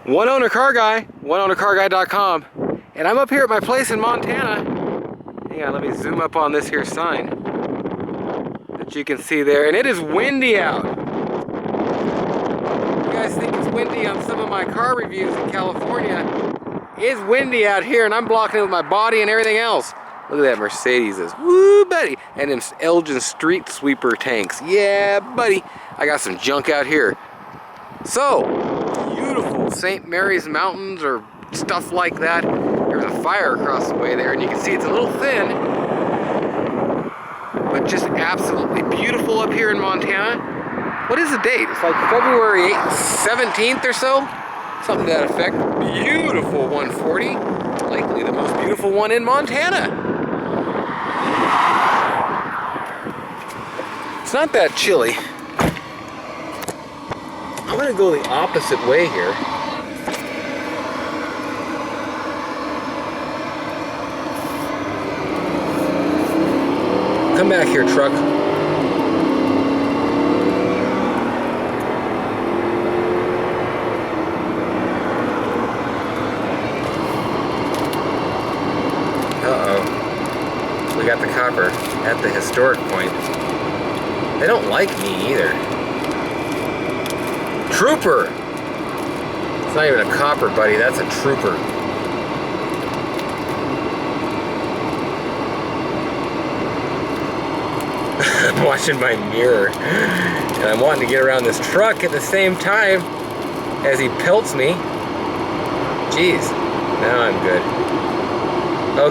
One Owner Car Guy, oneownercarguy.com, and I'm up here at my place in Montana. Hang on, let me zoom up on this here sign that you can see there, and it is windy out. You guys think it's windy on some of my car reviews in California. It's windy out here, and I'm blocking it with my body and everything else. Look at that Mercedes, woo buddy, and them Elgin street sweeper tanks. Yeah, buddy, I got some junk out here. So, beautiful St. Mary's Mountains or stuff like that. There's a fire across the way there, and you can see it's a little thin, but just absolutely beautiful up here in Montana. What is the date? It's like February 17th or so? Something to that effect. Beautiful 140. Likely the most beautiful one in Montana. It's not that chilly. I'm gonna go the opposite way here. Come back here, truck. Uh-oh. We got the copper at the historic point. They don't like me either. Trooper! It's not even a copper, buddy. That's a trooper. I'm watching my mirror, and I'm wanting to get around this truck at the same time as he pelts me. Jeez, now I'm good.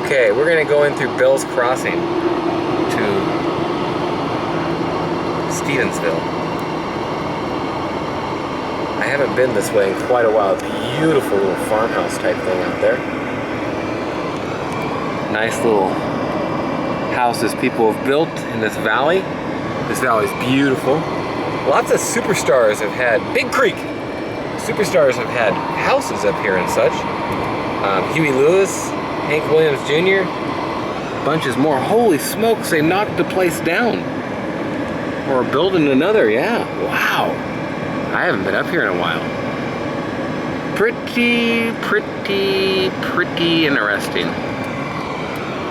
Okay, we're gonna go in through Bell's Crossing to Stevensville. I haven't been this way in quite a while. Beautiful little farmhouse type thing out there. Nice little houses people have built in this valley. This valley is beautiful. Lots of superstars have had, Big Creek, superstars have had houses up here and such. Huey Lewis, Hank Williams Jr., bunches more. Holy smokes, they knocked the place down. Or are building another, yeah. Wow. I haven't been up here in a while. Pretty interesting.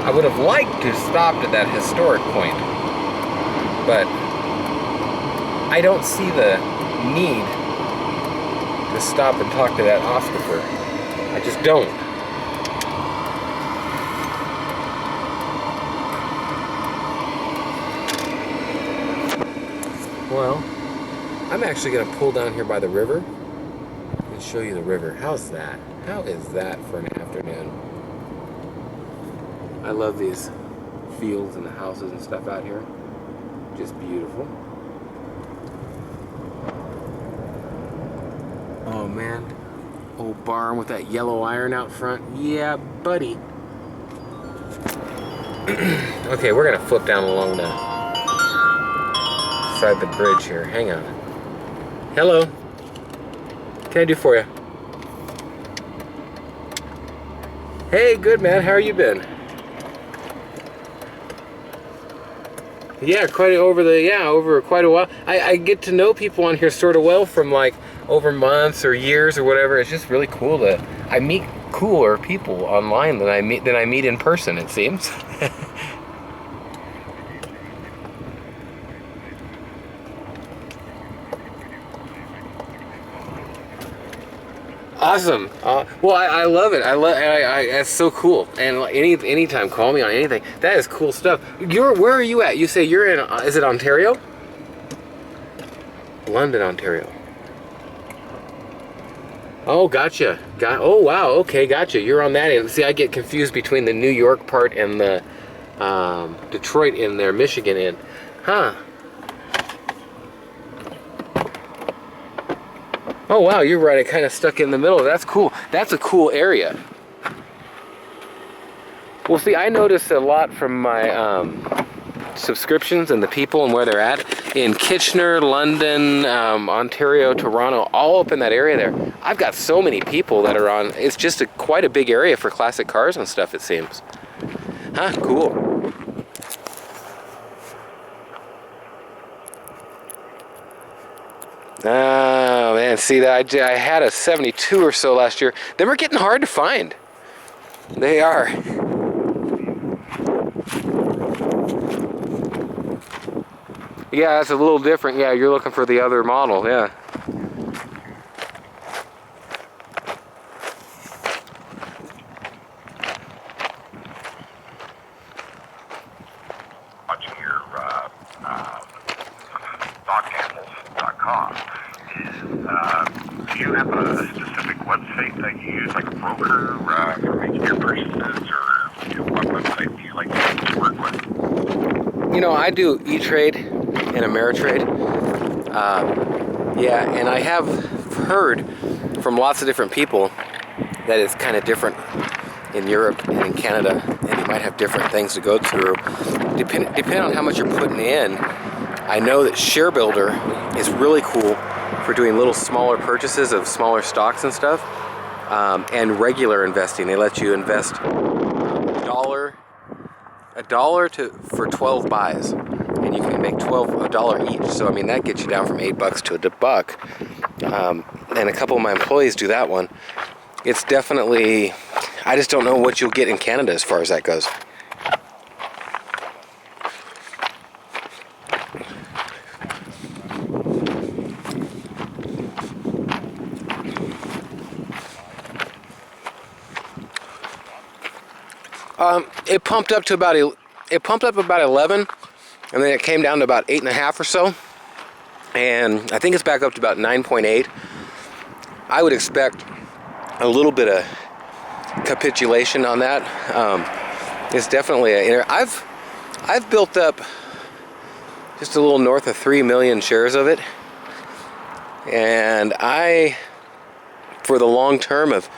I would have liked to have stopped at that historic point, but I don't see the need to stop and talk to that Oscar. I just don't. Well, I'm actually going to pull down here by the river and show you the river. How's that? How is that for an afternoon? I love these fields and the houses and stuff out here. Just beautiful. Oh man, old barn with that yellow iron out front. Yeah, buddy. Okay, we're gonna flip down along the side of the bridge here. Hang on. Hello. What can I do for you? Hey, good man. How are you been? Yeah, over quite a while. I get to know people on here sort of well from like over months or years or whatever. It's just really cool to I meet cooler people online than I meet in person, it seems. Awesome. Well, I love it. It's so cool. And anytime, call me on anything. That is cool stuff. Where are you at? You say you're in, is it Ontario? London, Ontario. Oh, gotcha. Oh, wow. Okay, gotcha. You're on that end. See, I get confused between the New York part and the Detroit in there, Michigan end. Huh. Oh wow, you're right, I kind of stuck in the middle. That's cool. That's a cool area. Well, see, I notice a lot from my subscriptions and the people and where they're at in Kitchener, London, Ontario, Toronto, all up in that area there. I've got so many people that are on. It's just quite a big area for classic cars and stuff, it seems. Huh, cool. Oh man, see that I had a 72 or so last year. They were getting hard to find. They are. Yeah, that's a little different. Yeah, you're looking for the other model, yeah. Watching your stockandles.com do you have a specific website that you use, like a broker for making your purchases, or what website do you like to work with? You know, I do E-Trade and Ameritrade. Yeah, and I have heard from lots of different people that it's kind of different in Europe and in Canada, and you might have different things to go through. Depending on how much you're putting in, I know that ShareBuilder is really cool for doing little smaller purchases of smaller stocks and stuff, and regular investing. They let you invest a dollar for 12 buys, and you can make $12 each. So I mean, that gets you down from $8 to $1. And a couple of my employees do that one. It's definitely, I just don't know what you'll get in Canada as far as that goes. It pumped up about 11, and then it came down to about 8.5 or so, and I think it's back up to about 9.8. I would expect a little bit of capitulation on that. It's definitely I've built up just a little north of 3 million shares of it, and for the long term of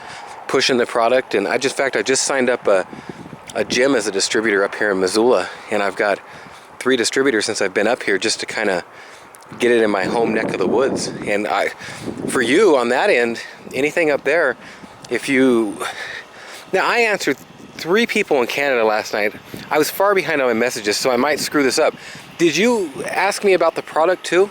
pushing the product, and I just signed up a gym as a distributor up here in Missoula, and I've got 3 distributors since I've been up here just to kind of get it in my home neck of the woods. And for you on that end, anything up there, now I answered 3 people in Canada last night. I was far behind on my messages, so I might screw this up. Did you ask me about the product too?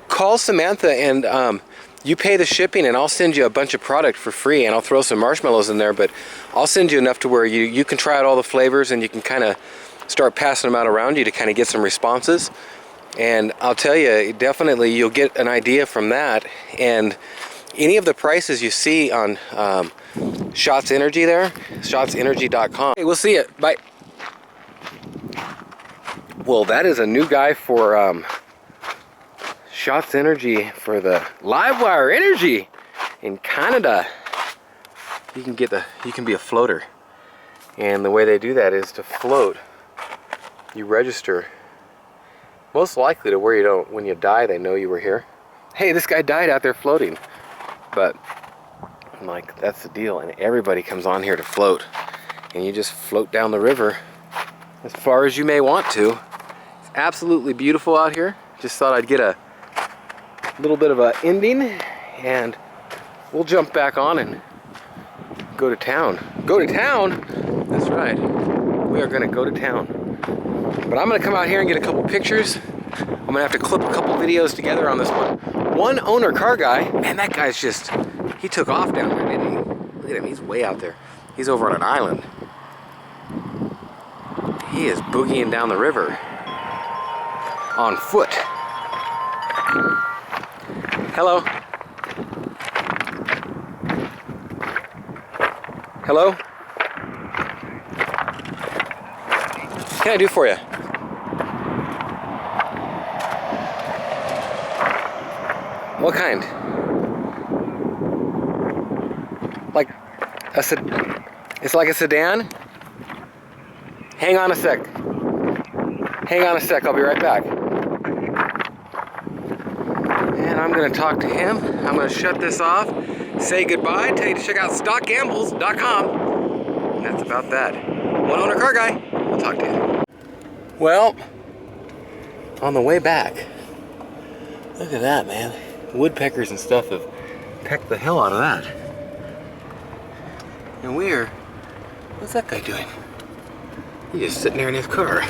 Call Samantha, and you pay the shipping, and I'll send you a bunch of product for free, and I'll throw some marshmallows in there, but I'll send you enough to where you can try out all the flavors, and you can kind of start passing them out around you to kind of get some responses. And I'll tell you, definitely you'll get an idea from that. And any of the prices you see on Shots Energy there, shotsenergy.com. Hey, we'll see you. Bye. Well, that is a new guy for Shots Energy for the live wire energy in Canada. You can be a floater, and the way they do that is to float. You register, most likely to where when you die, they know you were here. Hey, this guy died out there floating, but I'm like, that's the deal, and everybody comes on here to float, and you just float down the river as far as you may want to. It's absolutely beautiful out here. Just thought I'd get a little bit of a ending, and we'll jump back on and go to town. Go to town? That's right. We are gonna go to town. But I'm gonna come out here and get a couple pictures. I'm gonna have to clip a couple videos together on this one owner car guy. Man, that guy's he took off down there, didn't he? Look at him, he's way out there. He's over on an island. He is boogieing down the river on foot. Hello? Hello? What can I do for you? What kind? Like it's like a sedan? Hang on a sec. Hang on a sec, I'll be right back. And I'm gonna talk to him. I'm gonna shut this off, say goodbye, tell you to check out stockgambles.com. That's about that. One owner car guy. I'll talk to you. Well, on the way back, look at that, man. Woodpeckers and stuff have pecked the hell out of that. And what's that guy doing? He's just sitting there in his car.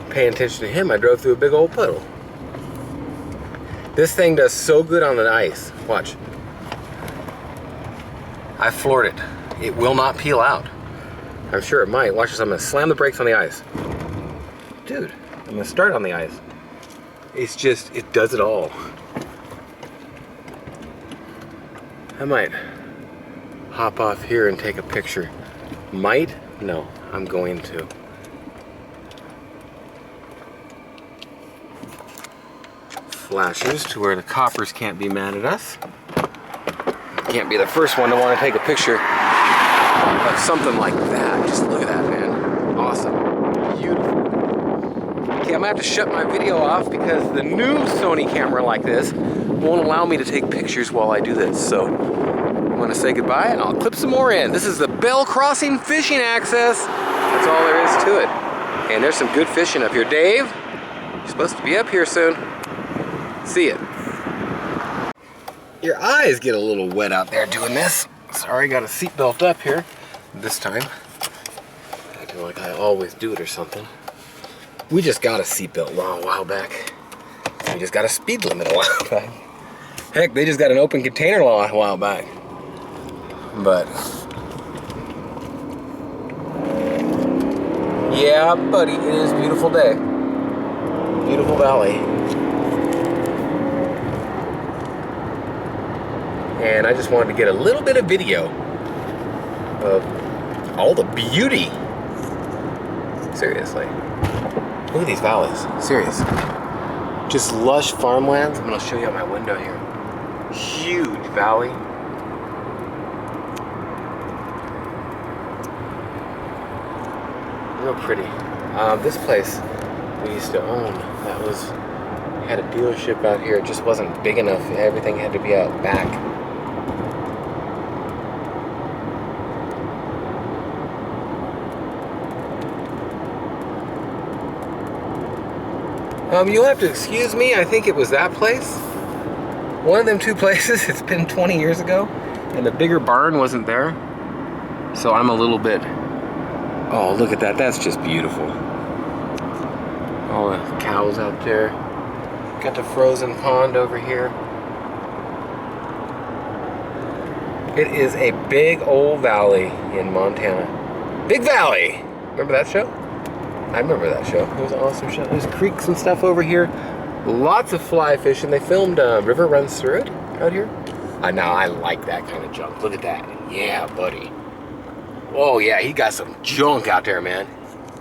Paying attention to him, I drove through a big old puddle. This thing does so good on the ice. Watch. I floored it. It will not peel out. I'm sure it might. Watch this, I'm gonna slam the brakes on the ice. Dude, I'm gonna start on the ice. It's just, it does it all. I might hop off here and take a picture. Might? No, I'm going to. Flashes to where the coppers can't be mad at us. Can't be the first one to want to take a picture of something like that. Just look at that, man. Awesome. Beautiful. Okay, I'm gonna have to shut my video off because the new Sony camera like this won't allow me to take pictures while I do this. So I'm gonna say goodbye and I'll clip some more in. This is the Bell Crossing fishing access. That's all there is to it. And there's some good fishing up here. Dave, you're supposed to be up here soon. See it. Your eyes get a little wet out there doing this. Sorry, got a seatbelt up here this time. Acting like I always do it or something. We just got a seatbelt law a while back. We just got a speed limit a while back. Heck, they just got an open container law a while back. But yeah, buddy, it is a beautiful day. Beautiful valley. And I just wanted to get a little bit of video of all the beauty. Seriously. Look at these valleys. Serious. Just lush farmlands. I'm gonna show you out my window here. Huge valley. Real pretty. This place we used to own, had a dealership out here. It just wasn't big enough. Everything had to be out back. You'll have to excuse me, I think it was that place. One of them two places. It's been 20 years ago, and the bigger barn wasn't there. So I'm a little bit, oh, look at that, that's just beautiful. All the cows out there. Got the frozen pond over here. It is a big old valley in Montana. Big Valley! Remember that show? I remember that show. It was an awesome show. There's creeks and stuff over here. Lots of fly fishing. They filmed River Runs Through It out here. Now I like that kind of junk. Look at that. Yeah, buddy. Oh yeah, he got some junk out there, man.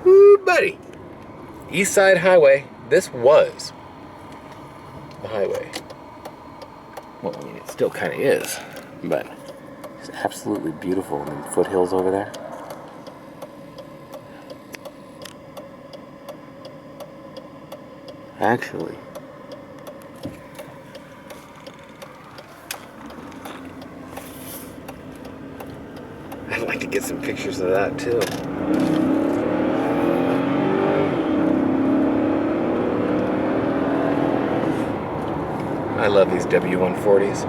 Woo, buddy. East Side Highway. This was the highway. Well, I mean, it still kind of is, but it's absolutely beautiful. And the foothills over there. Actually, I'd like to get some pictures of that too. I love these W140s.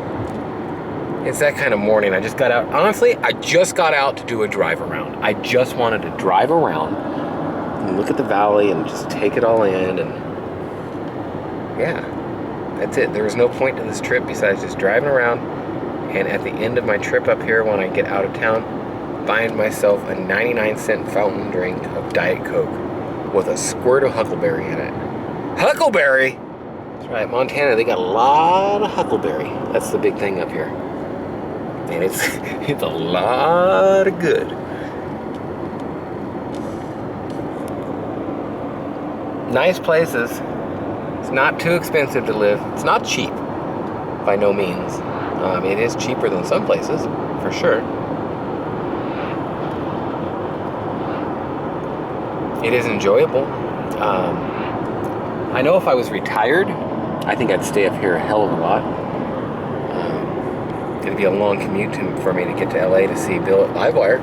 It's that kind of morning. I just got out. Honestly, I just got out to do a drive around. I just wanted to drive around and look at the valley and just take it all in, and yeah, that's it. There was no point to this trip besides just driving around, and at the end of my trip up here, when I get out of town, find myself a 99-cent fountain drink of Diet Coke with a squirt of huckleberry in it. Huckleberry! That's right, Montana, they got a lot of huckleberry. That's the big thing up here. And it's a lot of good. Nice places. It's not too expensive to live. It's not cheap, by no means. It is cheaper than some places, for sure. It is enjoyable. I know if I was retired, I think I'd stay up here a hell of a lot. It'd be a long commute for me to get to LA to see Bill at Livewire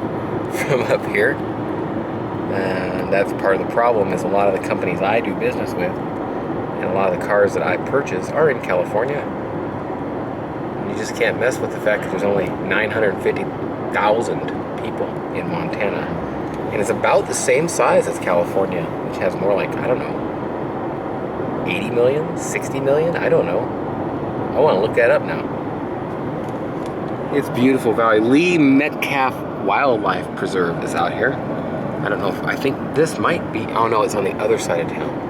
from up here. And that's part of the problem, is a lot of the companies I do business with and a lot of the cars that I purchase are in California. You just can't mess with the fact that there's only 950,000 people in Montana. And it's about the same size as California, which has more like, I don't know, 80 million, 60 million? I don't know. I want to look that up now. It's beautiful valley. Lee Metcalf Wildlife Preserve is out here. I don't know if, I think this might be, oh no, it's on the other side of town.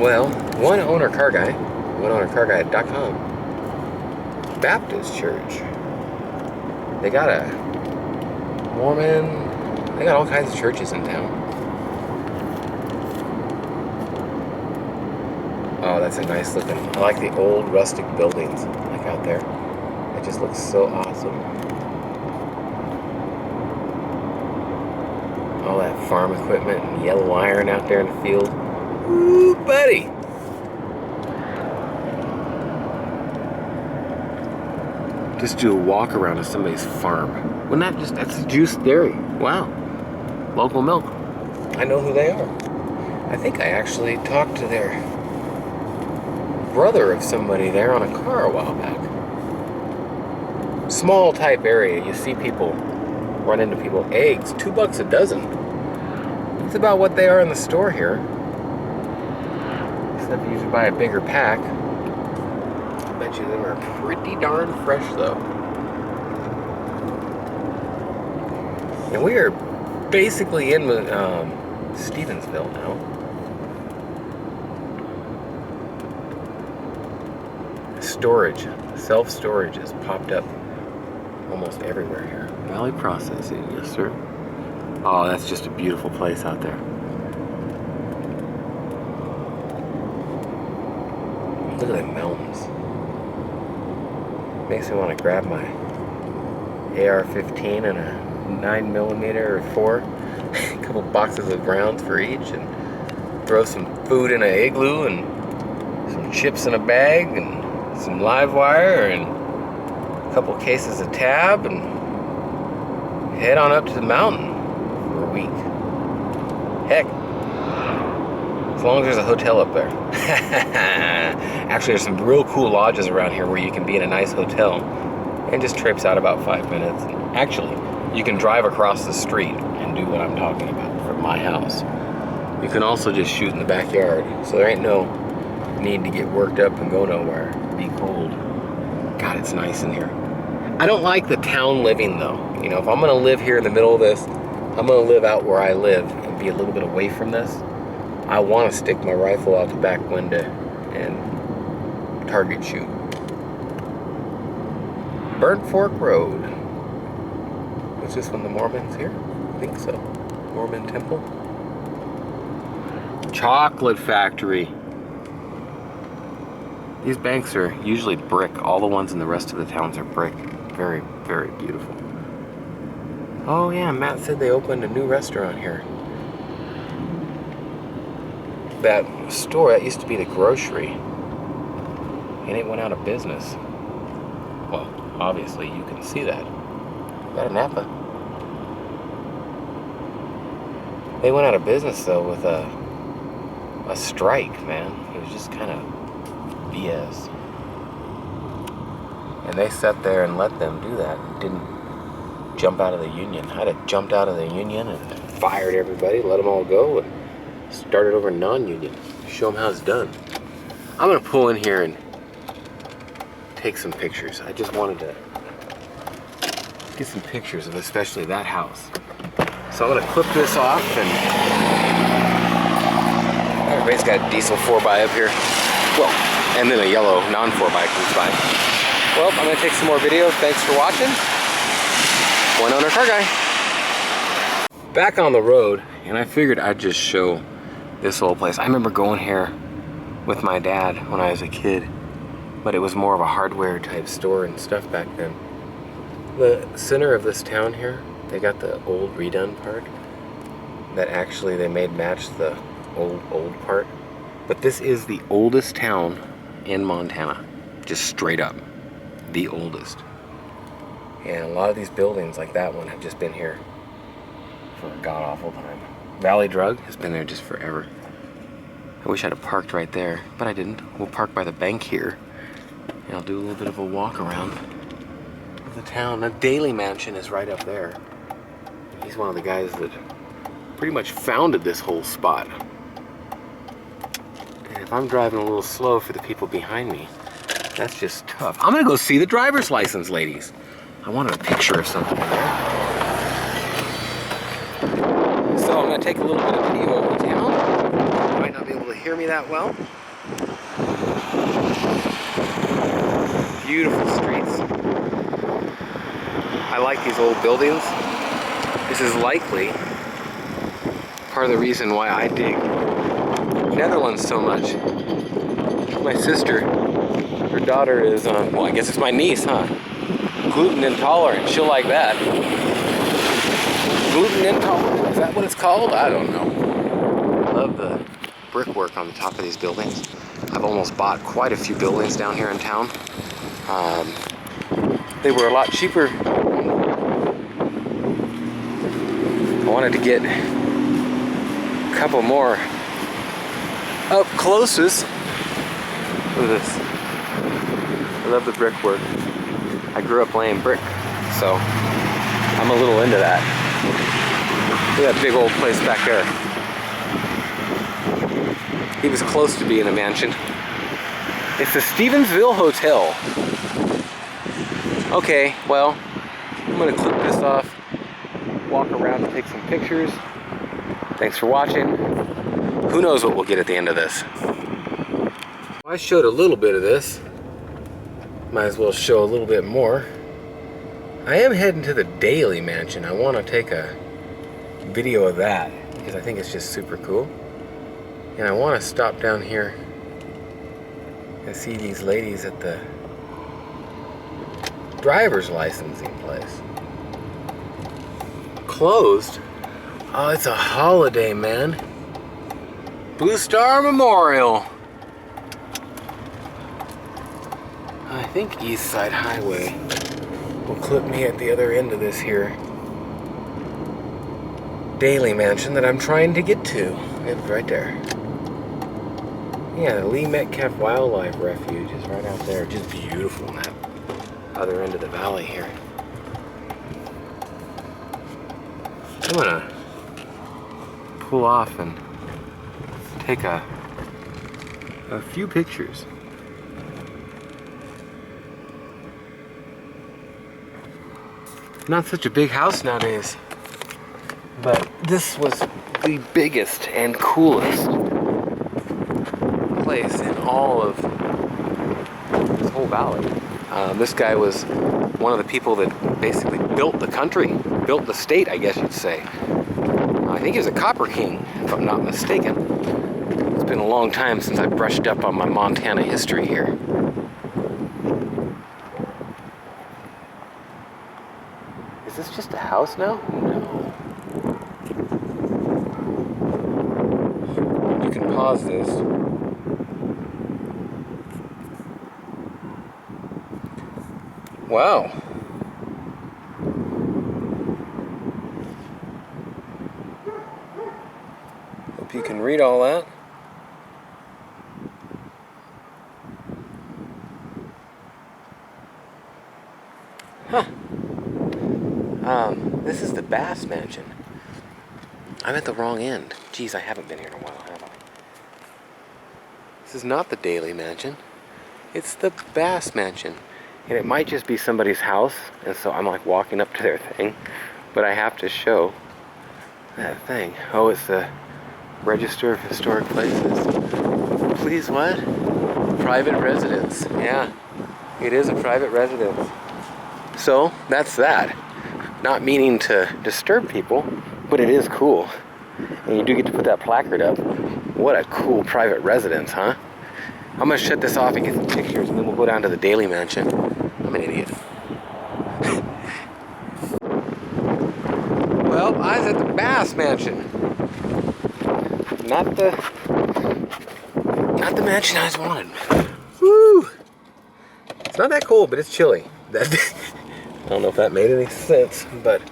Well, oneownercarguy.com. Baptist church. They got a Mormon, they got all kinds of churches in town. Oh, that's a nice looking, I like the old rustic buildings like out there. It just looks so awesome. All that farm equipment and yellow iron out there in the field. Ooh, buddy. Just do a walk around to somebody's farm. Wouldn't that just, that's a juice dairy. Wow. Local milk. I know who they are. I think I actually talked to their brother of somebody there on a car a while back. Small type area. You see people run into people. Eggs, $2 a dozen. That's about what they are in the store here. Except you usually buy a bigger pack. I bet you them are pretty darn fresh though. And we are basically in Stevensville now. Storage, self-storage has popped up almost everywhere here. Valley processing, yes sir. Oh, that's just a beautiful place out there. Look at the mountains. Makes me want to grab my AR-15 and a 9mm or 4, a couple boxes of rounds for each, and throw some food in an igloo and some chips in a bag and some live wire and a couple cases of tab and head on up to the mountain for a week. Heck, as long as there's a hotel up there. Actually, there's some real cool lodges around here where you can be in a nice hotel and just trips out about 5 minutes. And actually, you can drive across the street and do what I'm talking about from my house. You can also just shoot in the backyard, so there ain't no need to get worked up and go nowhere. Be cold. God, it's nice in here. I don't like the town living though. You know, if I'm gonna live here in the middle of this, I'm gonna live out where I live and be a little bit away from this. I want to stick my rifle out the back window and target shoot. Burnt Fork Road. Was this one the Mormons here? I think so. Mormon temple. Chocolate factory. These banks are usually brick. All the ones in the rest of the towns are brick. Very, very beautiful. Oh yeah, Matt said they opened a new restaurant here. That store, that used to be the grocery, and it went out of business. Well, obviously you can see that. Got a Napa. They went out of business though with a strike, man. It was just kind of BS. And they sat there and let them do that. Didn't jump out of the union. I'd have jumped out of the union and fired everybody, let them all go, and started over non-union. Show them how it's done. I'm gonna pull in here and take some pictures. I just wanted to get some pictures of especially that house. So I'm gonna clip this off, and everybody's got a diesel 4x up here. Well, and then a yellow non-4x comes by. Well, I'm gonna take some more videos. Thanks for watching. One Owner Car Guy. Back on the road, and I figured I'd just show this old place. I remember going here with my dad when I was a kid, but it was more of a hardware type store and stuff back then. The center of this town here, they got the old redone part that actually they made match the old part. But this is the oldest town in Montana, just straight up, the oldest. And a lot of these buildings like that one have just been here for a god-awful time. Valley Drug has been there just forever. I wish I'd have parked right there, but I didn't. We'll park by the bank here, and I'll do a little bit of a walk around. of the town. The Daly Mansion is right up there. He's one of the guys that pretty much founded this whole spot. And if I'm driving a little slow for the people behind me, that's just tough. I'm gonna go see the driver's license ladies. I wanted a picture of something there. So I'm gonna take a little bit of video of the town. You might not be able to hear me that well. Beautiful streets. I like these old buildings. This is likely part of the reason why I dig Netherlands so much. My sister, her daughter is, well, I guess it's my niece, huh? Gluten intolerant. She'll like that. Gluten intolerant? Is that what it's called? I don't know. I love the brickwork on the top of these buildings. I've almost bought quite a few buildings down here in town. They were a lot cheaper. I wanted to get a couple more up closes. Look at this. I love the brickwork. I grew up laying brick, so I'm a little into that. Look at that big old place back there. He was close to being a mansion. It's the Stevensville Hotel. Okay, well, I'm gonna clip this off, walk around and take some pictures. Thanks for watching. Who knows what we'll get at the end of this. I showed a little bit of this. Might as well show a little bit more. I am heading to the Daly Mansion. I want to take a video of that because I think it's just super cool. And I want to stop down here and see these ladies at the driver's licensing place. Closed? Oh, it's a holiday, man. Blue Star Memorial. I think East Side Highway will clip me at the other end of this here Daly Mansion that I'm trying to get to. It's right there. Yeah, the Lee Metcalf Wildlife Refuge is right out there. Just beautiful on that other end of the valley here. I'm gonna pull off and take a few pictures. Not such a big house nowadays, but this was the biggest and coolest place in all of this whole valley. This guy was one of the people that basically built the country, built the state, I guess you'd say. I think he was a copper king, if I'm not mistaken. It's been a long time since I brushed up on my Montana history here. Is this just a house now? No. You can pause this. Wow. Hope you can read all that. Huh. This is the Bass Mansion. I'm at the wrong end. Geez, I haven't been here in a while, have I? This is not the Daly Mansion. It's the Bass Mansion. And it might just be somebody's house, and so I'm like walking up to their thing, but I have to show that thing. Oh, it's the Register of Historic Places. Please what? Private residence. Yeah, it is a private residence. So, that's that. Not meaning to disturb people, but it is cool. And you do get to put that placard up. What a cool private residence, huh? I'm gonna shut this off and get some pictures, and then we'll go down to the Daly Mansion. I'm an idiot. Well, I was at the Bass Mansion. Not the mansion I wanted. Woo! It's not that cold, but it's chilly. I don't know if that made any sense, but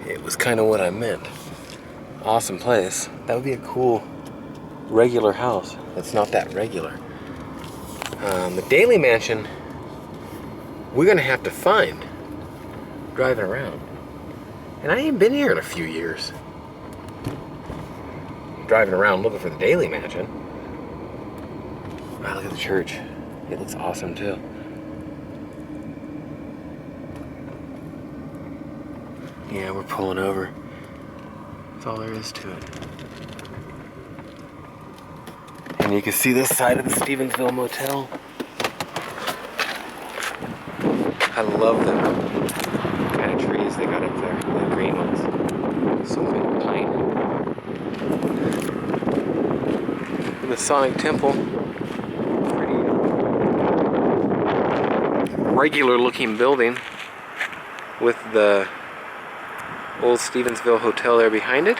it was kind of what I meant. Awesome place. That would be a cool regular house. That's not that regular. The Daly Mansion, we're gonna have to find. driving around. And I ain't been here in a few years. Driving around looking for the Daily Mansion. Wow, look at the church. It looks awesome too. Yeah, we're pulling over. That's all there is to it. And you can see this side of the Stevensville Motel. I love the kind of trees they got up there, the green ones. So many pine. And the Sonic Temple. Pretty regular looking building with the old Stevensville Hotel there behind it.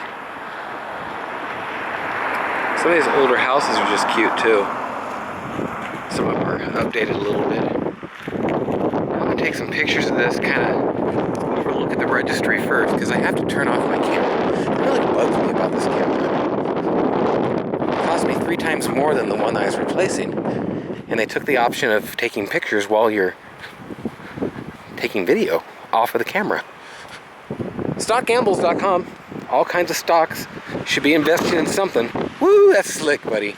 Some of these older houses are just cute too. Some of them are updated a little bit. I'm gonna take some pictures of this, kind of overlook at the registry first, because I have to turn off my camera. It really bugs me about this camera. It cost me 3 times more than the one I was replacing. And they took the option of taking pictures while you're taking video off of the camera. StockGambles.com. All kinds of stocks. Should be investing in something. Woo, that's slick, buddy.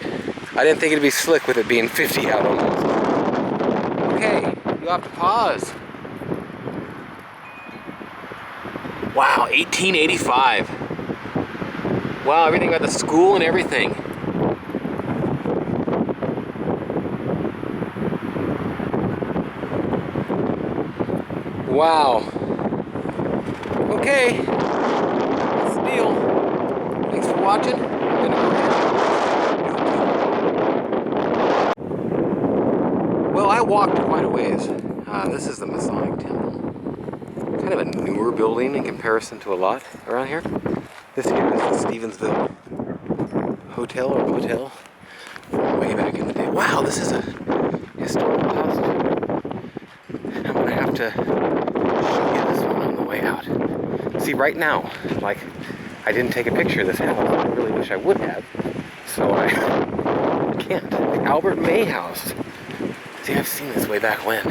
I didn't think it'd be slick with it being 50 out almost. Okay, you have to pause. Wow, 1885. Wow, everything got the school and everything. Wow. Okay, that's the deal. Thanks for watching. I'm gonna go ahead. Well, I walked quite a ways. This is the Masonic Temple. Kind of a newer building in comparison to a lot around here. This here is the Stevensville Hotel or Motel from way back in the day. Wow, this is a historical house. I'm gonna have to show you this one on the way out. See, right now, like, I didn't take a picture of this house. I really wish I would have. So I can't. The Albert May house. See, I've seen this way back when.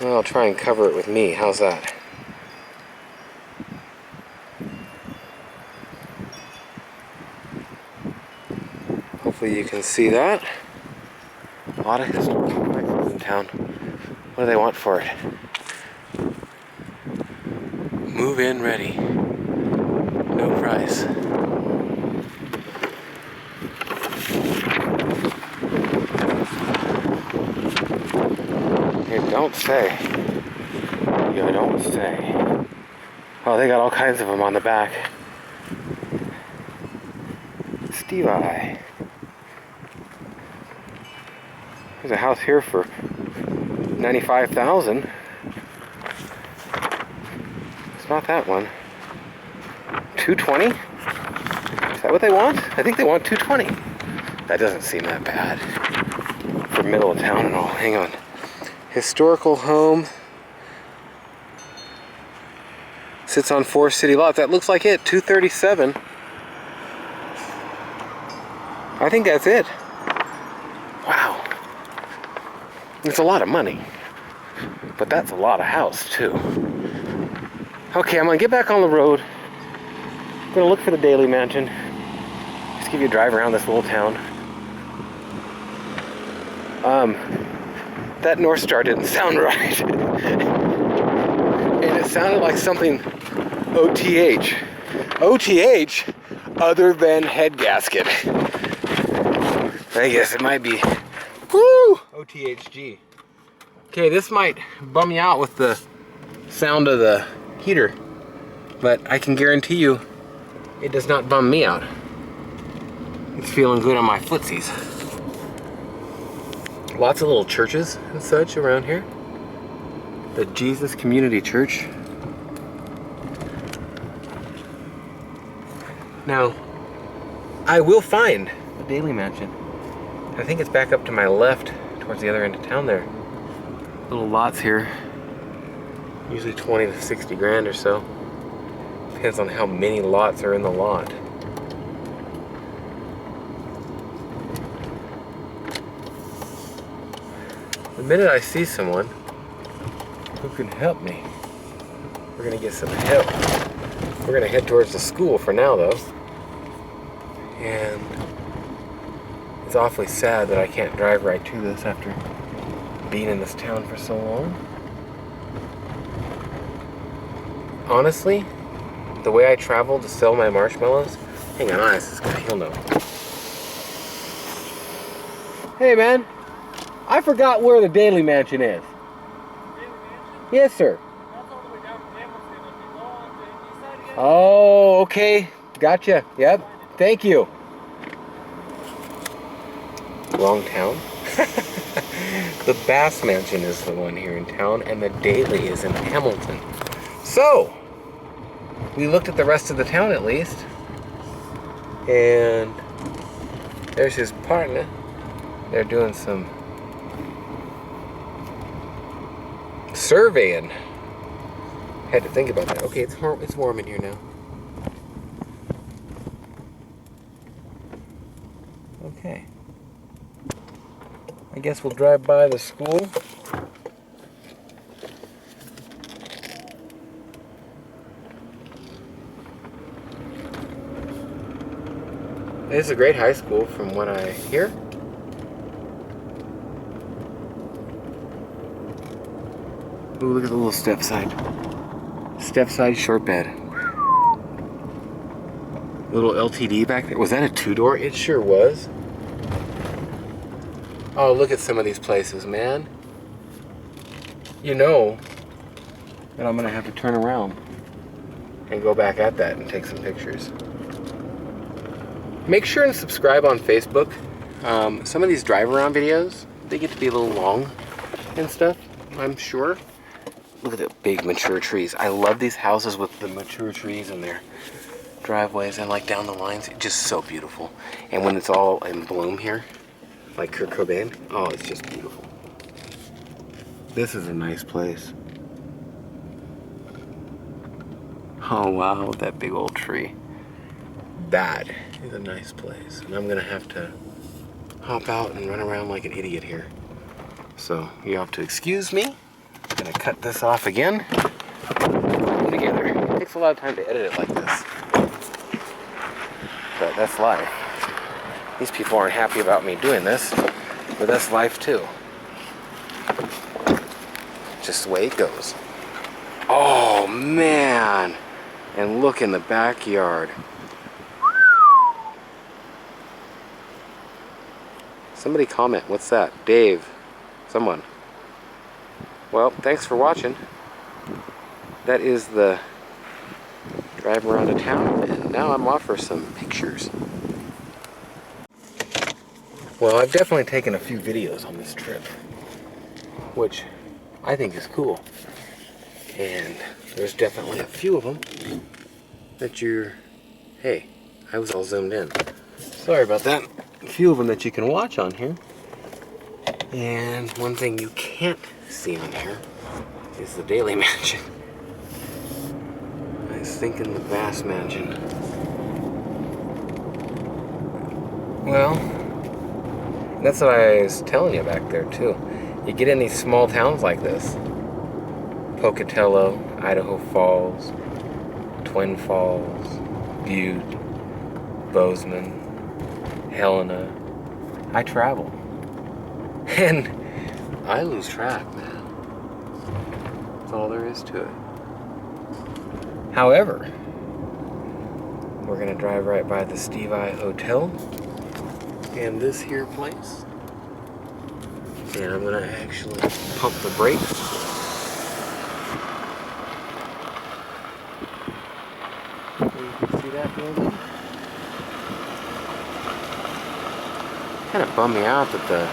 Well, I'll try and cover it with me. How's that? Hopefully you can see that. A lot of historical places in town. What do they want for it? Move in ready. No price. You don't say. You don't say. Oh, they got all kinds of them on the back. Steve I. There's a house here for $95,000. It's not that one. $220? Is that what they want? I think they want $220. That doesn't seem that bad for middle of town and all. Hang on. Historical home. Sits on 4 city lots. That looks like it. $237. I think that's it. Wow. It's a lot of money. But that's a lot of house too. Okay, I'm gonna get back on the road. I'm gonna look for the Daily Mansion. Just give you a drive around this little town. That North Star didn't sound right. And it sounded like something OTH. OTH other than head gasket. I guess it might be. Woo! OTHG. Okay, this might bum you out with the sound of the heater, but I can guarantee you it does not bum me out. It's feeling good on my footsies. Lots of little churches and such around here. The Jesus Community Church. Now, I will find the Daily Mansion. I think it's back up to my left towards the other end of town there. Little lots here. Usually 20 to 60 grand or so. Depends on how many lots are in the lot. minute I see someone who can help me, we're gonna get some help. We're gonna head towards the school for now though. And it's awfully sad that I can't drive right to this after being in this town for so long. Honestly, the way I travel to sell my marshmallows, hang on, I'll ask this guy, he'll know. Hey man, I forgot where the Daily Mansion is. Daily Mansion? Yes sir. That's all the way down from Hamilton. If you go on to the east side again, Oh, okay, gotcha, yep, thank you. Wrong town. The Bass Mansion is the one here in town, and the Daily is in Hamilton. So, we looked at the rest of the town at least, and there's his partner. They're doing some surveying. Had to think about that. Okay, it's warm in here now. Okay. I guess we'll drive by the school. This is a great high school from what I hear. Ooh, look at the little step side. Step side short bed. Little LTD back there. Was that a two-door? It sure was. Oh, look at some of these places, man. You know that I'm gonna have to turn around and go back at that and take some pictures. Make sure and subscribe on Facebook. Some of these drive-around videos, they get to be a little long and stuff, I'm sure. Look at the big mature trees. I love these houses with the mature trees in their driveways and like down the lines. It's just so beautiful. And when it's all in bloom here, like Kurt Cobain, oh, it's just beautiful. This is a nice place. Oh wow, that big old tree. That is a nice place. And I'm gonna have to hop out and run around like an idiot here. So you have to excuse me. I'm gonna cut this off again. Put it together. It takes a lot of time to edit it like this. But that's life. These people aren't happy about me doing this, but that's life too. Just the way it goes. Oh man! And look in the backyard. Somebody comment, what's that? Dave, someone. Well, thanks for watching. That is the drive around a town, and now I'm off for some pictures. Well, I've definitely taken a few videos on this trip, which I think is cool. And there's definitely a few of them that hey, I was all zoomed in. Sorry about that. A few of them that you can watch on here. And one thing you can't see on here is the Daily Mansion. I was thinking the Bass Mansion. Well, that's what I was telling you back there too. You get in these small towns like this. Pocatello, Idaho Falls, Twin Falls, Butte, Bozeman, Helena. I travel. And I lose track, man. That's all there is to it. However, we're gonna drive right by the Steve I Hotel and this here place. And I'm gonna actually pump the brakes. So you can see that building. Kind of bummed me out that the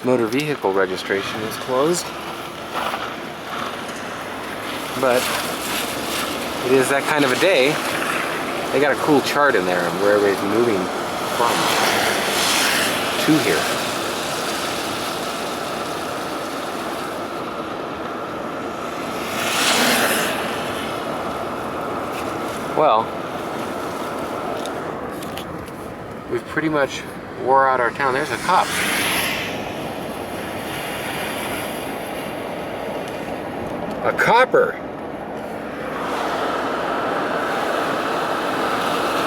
motor vehicle registration is closed. But it is that kind of a day. They got a cool chart in there of where everybody's moving from to here. Well, we've pretty much wore out our town. There's a cop. A copper.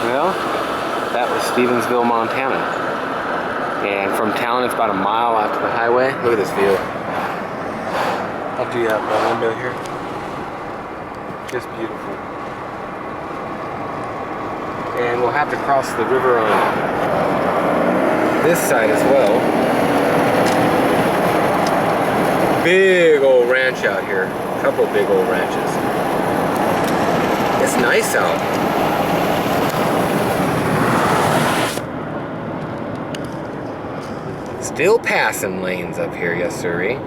Well, that was Stevensville, Montana. And from town, it's about a mile out to the highway. Look at this view. I'll do that by window here. Just beautiful. And we'll have to cross the river on this side as well. Big old ranch out here. A couple big old ranches. It's nice out. Still passing lanes up here, yes sirree.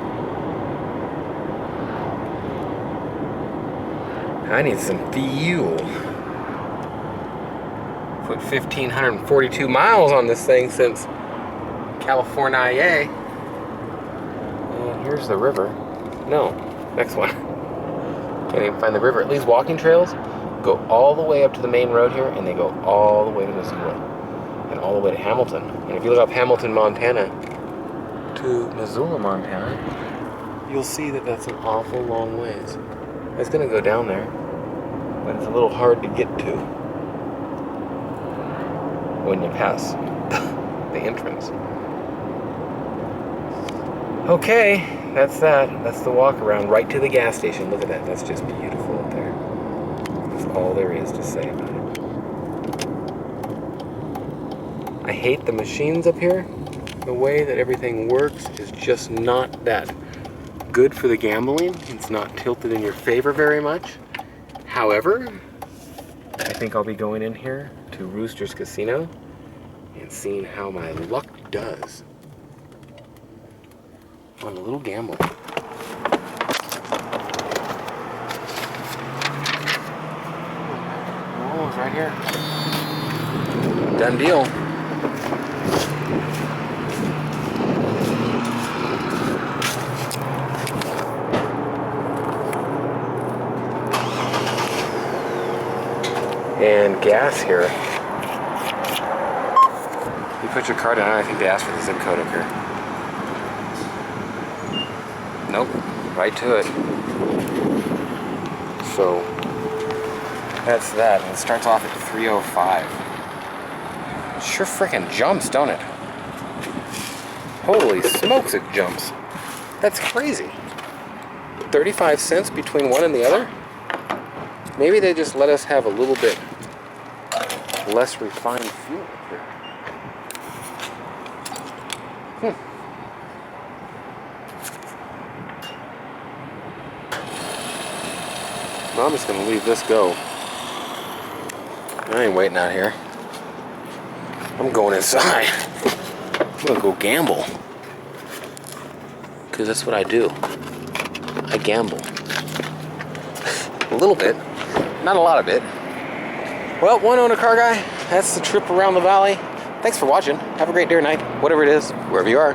I need some fuel. Put 1,542 miles on this thing since California. And here's the river. No, next one. Can't even find the river. These walking trails go all the way up to the main road here, and they go all the way to Missoula. And all the way to Hamilton. And if you look up Hamilton, Montana, to Missoula, Montana, you'll see that that's an awful long ways. It's gonna go down there, but it's a little hard to get to when you pass the entrance. Okay, that's that. That's the walk around right to the gas station. Look at that. That's just beautiful up there. That's all there is to say about it. I hate the machines up here. The way that everything works is just not that good for the gambling. It's not tilted in your favor very much. However, I think I'll be going in here to Rooster's Casino and seeing how my luck does on a little gamble. Oh, it's right here. Done deal. And gas here. You put your card in, I think they asked for the zip code up here. Nope, right to it. So that's that. And it starts off at 305. It sure frickin' jumps, don't it? Holy smokes, it jumps. That's crazy. 35 cents between one and the other? Maybe they just let us have a little bit less refined fuel up here. Well, I'm just gonna leave this go. I ain't waiting out here. I'm going inside. I'm gonna go gamble. Because that's what I do. I gamble. A little bit. Not a lot of it. Well, one owner car guy, that's the trip around the valley. Thanks for watching. Have a great day or night, whatever it is, wherever you are.